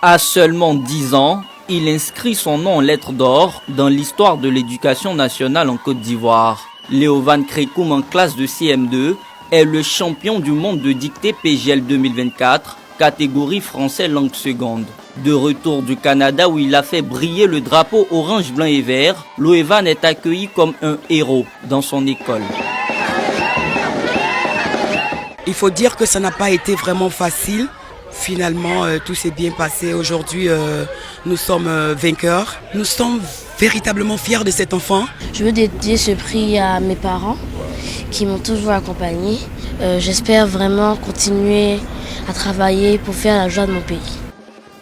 À seulement 10 ans, il inscrit son nom en lettres d'or dans l'histoire de l'éducation nationale en Côte d'Ivoire. Léovan Krékoum, en classe de CM2, est le champion du monde de dictée PGL 2024, catégorie français langue seconde. De retour du Canada où il a fait briller le drapeau orange, blanc et vert, Loevan est accueilli comme un héros dans son école. Il faut dire que ça n'a pas été vraiment facile. Finalement, tout s'est bien passé. Aujourd'hui, nous sommes vainqueurs. Nous sommes véritablement fiers de cet enfant. Je veux dédier ce prix à mes parents qui m'ont toujours accompagné. J'espère vraiment continuer à travailler pour faire la joie de mon pays.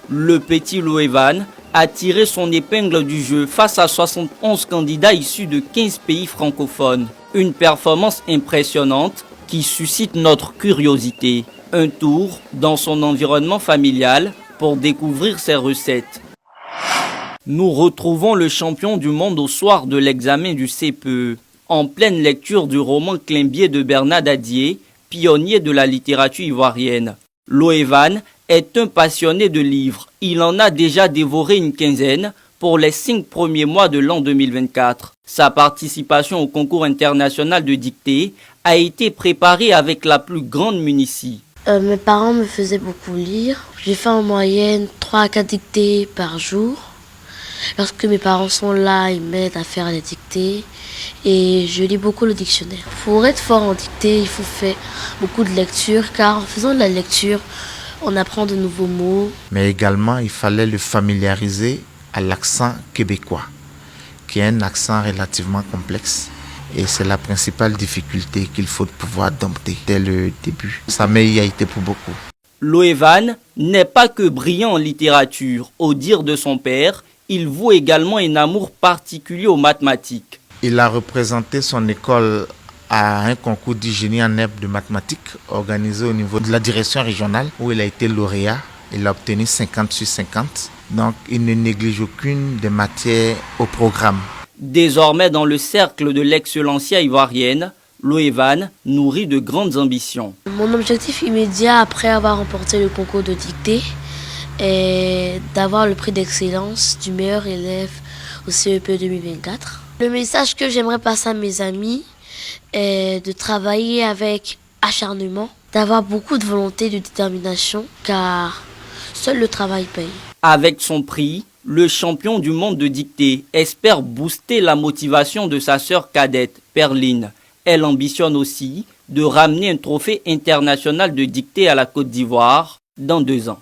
Le petit Loevan a tiré son épingle du jeu face à 71 candidats issus de 15 pays francophones. Une performance impressionnante qui suscite notre curiosité. Un tour dans son environnement familial pour découvrir ses recettes. Nous retrouvons le champion du monde au soir de l'examen du CPE, en pleine lecture du roman Climbié de Bernard Dadier, pionnier de la littérature ivoirienne. Loevan est un passionné de livres. Il en a déjà dévoré une quinzaine pour les 5 premiers mois de l'an 2024. Sa participation au concours international de dictée a été préparée avec la plus grande minutie. Mes parents me faisaient beaucoup lire. J'ai fait en moyenne 3 à 4 dictées par jour. Lorsque mes parents sont là, ils m'aident à faire les dictées. Et je lis beaucoup le dictionnaire. Pour être fort en dictée, il faut faire beaucoup de lecture, car en faisant de la lecture, on apprend de nouveaux mots. Mais également, il fallait le familiariser à l'accent québécois, qui est un accent relativement complexe. Et c'est la principale difficulté qu'il faut pouvoir dompter dès le début. Ça m'a été pour beaucoup. Loevan n'est pas que brillant en littérature. Au dire de son père, il voue également un amour particulier aux mathématiques. Il a représenté son école à un concours du génie en herbe de mathématiques organisé au niveau de la direction régionale où il a été lauréat. Il a obtenu 50 sur 50. Donc il ne néglige aucune des matières au programme. Désormais dans le cercle de l'excellencia ivoirienne, Loevan nourrit de grandes ambitions. Mon objectif immédiat après avoir remporté le concours de dictée est d'avoir le prix d'excellence du meilleur élève au CEP 2024. Le message que j'aimerais passer à mes amis est de travailler avec acharnement, d'avoir beaucoup de volonté et de détermination, car seul le travail paye. Avec son prix, le champion du monde de dictée espère booster la motivation de sa sœur cadette, Perline. Elle ambitionne aussi de ramener un trophée international de dictée à la Côte d'Ivoire dans 2 ans.